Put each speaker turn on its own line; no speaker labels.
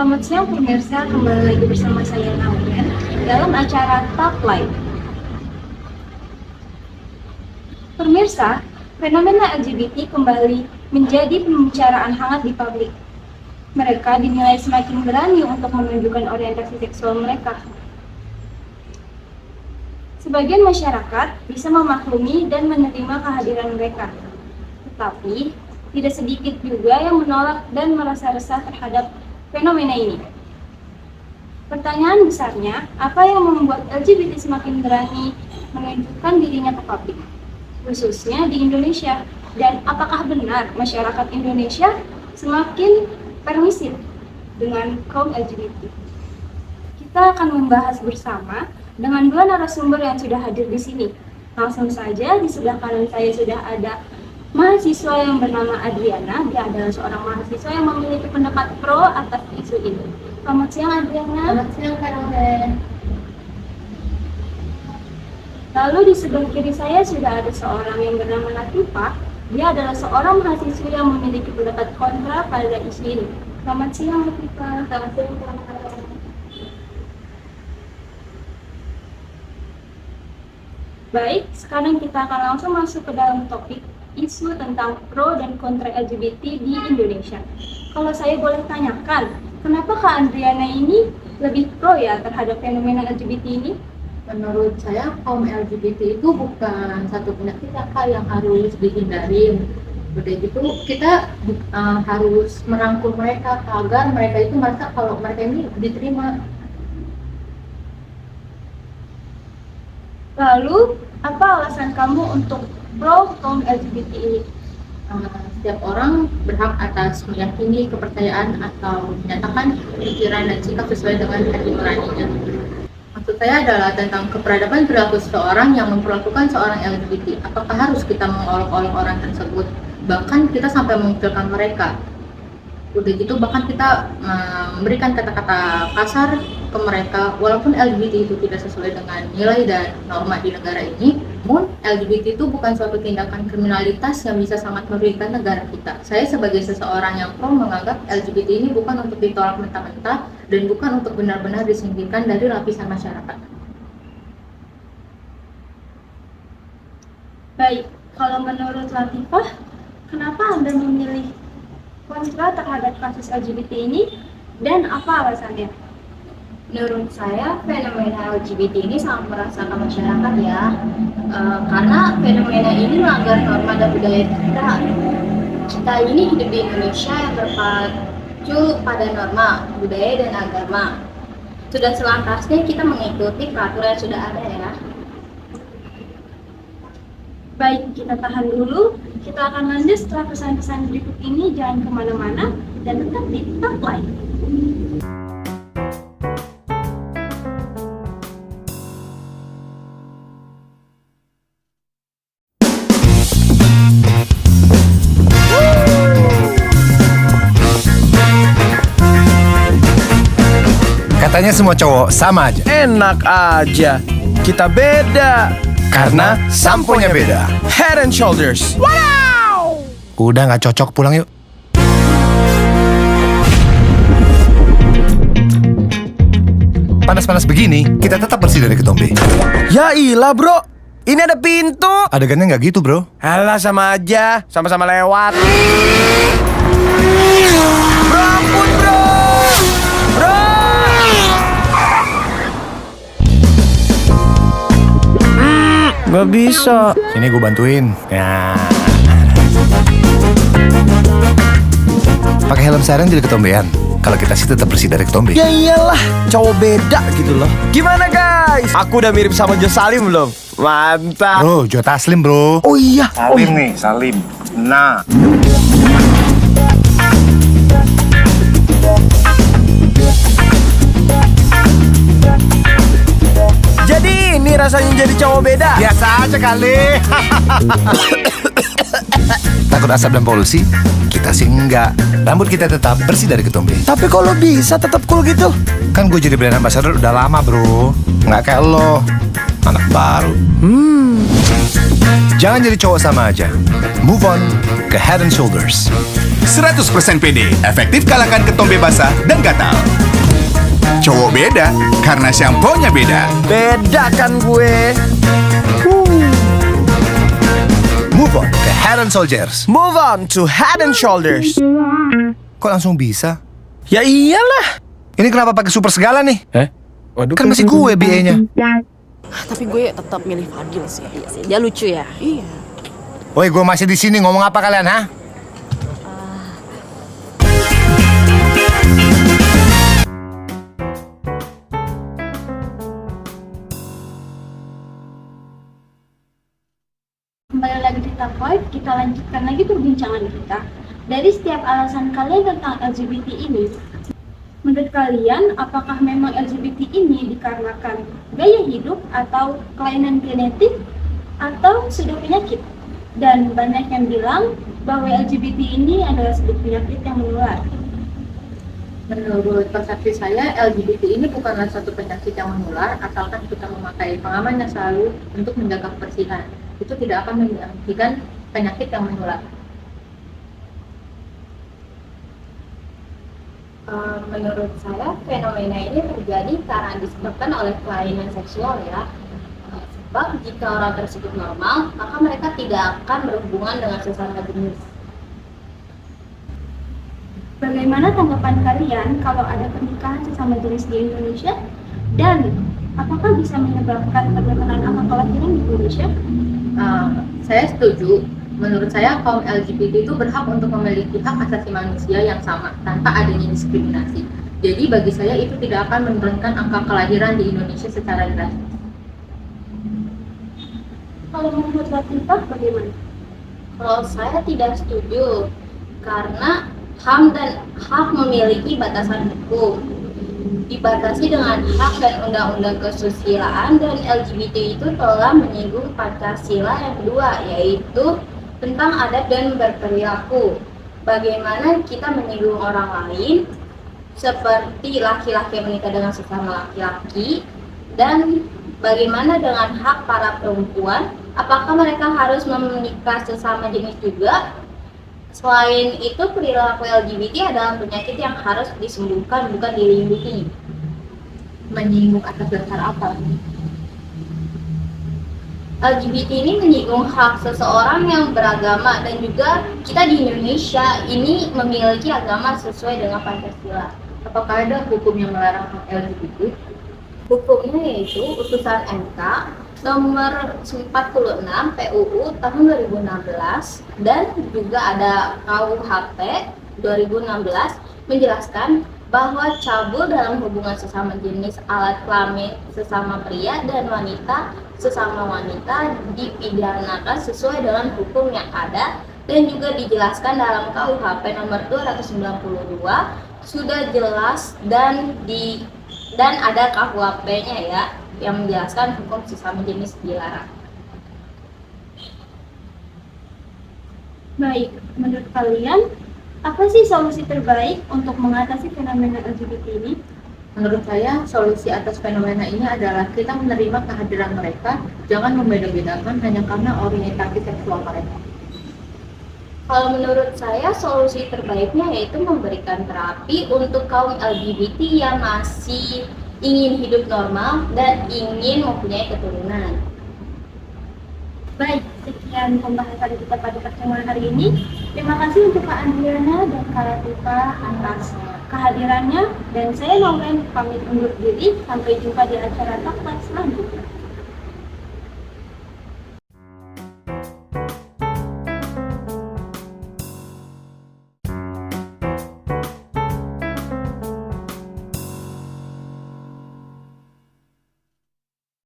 Selamat siang pemirsa, kembali lagi bersama saya Nauren dalam acara Talk Live. Pemirsa, fenomena LGBT kembali menjadi pembicaraan hangat di publik. Mereka dinilai semakin berani untuk menunjukkan orientasi seksual mereka. Sebagian masyarakat bisa memaklumi dan menerima kehadiran mereka, tetapi tidak sedikit juga yang menolak dan merasa resah terhadap fenomena ini. Pertanyaan besarnya, apa yang membuat LGBT semakin berani menunjukkan dirinya ke publik, khususnya di Indonesia? Dan apakah benar masyarakat Indonesia semakin permisif dengan kaum LGBT? Kita akan membahas bersama dengan dua narasumber yang sudah hadir di sini. Langsung saja, di sebelah kanan saya sudah ada mahasiswa yang bernama Adriana. Dia adalah seorang mahasiswa yang memiliki pendapat pro atas isu ini. Selamat siang Adriana.
Selamat siang Kak Nauren.
Lalu di sebelah kiri saya sudah ada seorang yang bernama Latifah. Dia adalah seorang mahasiswa yang memiliki pendapat kontra pada isu ini. Selamat siang Latifah.
Selamat siang Kak Nauren.
Baik, sekarang kita akan langsung masuk ke dalam topik isu tentang pro dan kontra LGBT di Indonesia. Kalau saya boleh tanyakan, kenapa Kak Adriana ini lebih pro ya terhadap fenomena LGBT ini?
Menurut saya kaum LGBT itu bukan satu penyakit Kak yang harus dihindarin. Udah gitu kita harus merangkul mereka agar mereka itu merasa kalau mereka ini diterima.
Lalu, apa alasan kamu untuk pro kaum LGBT ini?
Setiap orang berhak atas meyakini kepercayaan atau menyatakan pikiran dan sikap sesuai dengan hati nuraninya. Maksud saya adalah tentang keperadaban perilaku seseorang yang memperlakukan seorang LGBT. Apakah harus kita mengolok-olok orang tersebut? Bahkan kita sampai mengkecilkan mereka. Udah gitu bahkan kita memberikan kata-kata kasar ke mereka, walaupun LGBT itu tidak sesuai dengan nilai dan norma di negara ini. Namun LGBT itu bukan suatu tindakan kriminalitas yang bisa sangat merugikan negara kita. Saya sebagai seseorang yang pro menganggap LGBT ini bukan untuk ditolak mentah-mentah dan bukan untuk benar-benar disingkirkan dari lapisan masyarakat.
Baik, kalau menurut Latifah, kenapa Anda memilih kontra terhadap kasus LGBT ini dan apa alasannya?
Menurut saya fenomena LGBT ini sangat merasakan masyarakat ya, karena fenomena ini melanggar norma dan budaya kita. Kita ini hidup di Indonesia yang terpacu pada norma, budaya dan agama. Sudah selantasnya kita mengikuti peraturan yang sudah ada ya.
Baik, kita tahan dulu. Kita akan lanjut setelah pesan-pesan berikut ini. Jangan kemana-mana dan tetap di Talk Live.
Katanya semua cowok sama aja.
Enak aja, kita beda
Karena samponya beda.
Head and Shoulders. Wow!
Udah gak cocok, pulang yuk. Panas-panas begini, kita tetap bersih dari ketombe.
Ya ilah bro, ini ada pintu.
Adegannya gak gitu bro.
Alah sama aja, sama-sama lewat. Bro ampun bro. Bro. Gak bisa.
Sini gue bantuin. Ya. Pakai helm siren jadi ketombean. Kalau kita sih tetap bersih dari ketombe.
Ya iyalah, cowok beda gitu loh. Gimana guys? Aku udah mirip sama Jo Salim belum? Mantap.
Bro, Joe Taslim bro.
Oh iya.
Salim nih, Salim. Nah,
Jadi ini rasanya jadi cowok beda.
Biasa aja kali. Takut asap dan polusi? Kita sih enggak. Rambut kita tetap bersih dari ketombe.
Tapi kalau bisa tetap cool gitu.
Kan gue jadi brand ambassador udah lama bro. Nggak kayak lo, anak baru. Jangan jadi cowok sama aja. Move on ke Head and Shoulders.
100% pede, efektif kalahkan ketombe basah dan gatal. Cowok beda, karena shampoo-nya beda.
Beda kan gue.
Move on ke Head and Shoulders.
Move on to Head and Shoulders.
Kok langsung bisa?
Ya iyalah.
Ini kenapa pakai super segala nih?
Waduh,
Kan masih gue BA-nya.
Tapi gue tetap milih Fadil sih. Iya sih, dia lucu ya. Iya.
Woi, gue masih di sini, ngomong apa kalian, ha?
Kembali lagi di Top 5, kita lanjutkan lagi perbincangan kita. Dari setiap alasan kalian tentang LGBT ini, menurut kalian apakah memang LGBT ini dikarenakan gaya hidup atau kelainan genetik atau sudah penyakit? Dan banyak yang bilang bahwa LGBT ini adalah sebuah penyakit yang menular.
Menurut persepsi saya, LGBT ini bukanlah suatu penyakit yang menular, asalkan kita memakai pengaman yang selalu untuk menjaga kebersihan. Itu tidak akan menjadikan penyakit yang menular.
Menurut saya, fenomena ini terjadi karena disebabkan oleh kelainan seksual ya. Sebab jika orang tersebut normal, maka mereka tidak akan berhubungan dengan sesama jenis.
Bagaimana tanggapan kalian kalau ada pernikahan sesama jenis di Indonesia? Dan apakah bisa menyebabkan penurunan angka kelahiran di Indonesia?
Saya setuju. Menurut saya, kaum LGBT itu berhak untuk memiliki hak asasi manusia yang sama tanpa adanya diskriminasi. Jadi bagi saya itu tidak akan menurunkan angka kelahiran di Indonesia secara drastis.
Kalau menurut Latifah bagaimana?
Kalau saya tidak setuju, karena HAM dan hak memiliki batasan hukum. Dibatasi dengan hak dan undang-undang kesusilaan, dan LGBT itu telah menyinggung Pancasila yang kedua, yaitu tentang adat dan berperilaku. Bagaimana kita menyinggung orang lain, seperti laki-laki yang menikah dengan sesama laki-laki, dan bagaimana dengan hak para perempuan, apakah mereka harus menikah sesama jenis juga? Selain itu, perilaku LGBT adalah penyakit yang harus disembuhkan, bukan dilindungi.
Menyinggung atas dasar apa?
LGBT ini menyinggung hak seseorang yang beragama, dan juga kita di Indonesia ini memiliki agama sesuai dengan Pancasila.
Apakah ada hukum yang melarang LGBT?
Hukumnya yaitu Putusan MK nomor 46 PUU tahun 2016, dan juga ada KUHP 2016 menjelaskan bahwa cabul dalam hubungan sesama jenis alat kelamin sesama pria dan wanita sesama wanita dipidanakan sesuai dengan hukum yang ada, dan juga dijelaskan dalam KUHP nomor 292 sudah jelas, dan ada KUHP-nya ya yang menjelaskan hukum sesama jenis dilarang.
Baik, menurut kalian apa sih solusi terbaik untuk mengatasi fenomena LGBT ini?
Menurut saya, solusi atas fenomena ini adalah kita menerima kehadiran mereka, jangan membeda-bedakan hanya karena orientasi seksual mereka.
Kalau menurut saya, solusi terbaiknya yaitu memberikan terapi untuk kaum LGBT yang masih ingin hidup normal dan ingin mempunyai keturunan.
Baik, sekian pembahasan kita pada pertemuan hari ini. Terima kasih untuk Kak Andriana dan Kak Latifah atas kehadirannya, dan saya Lauren pamit undur diri. Sampai jumpa di acara Talk selanjutnya.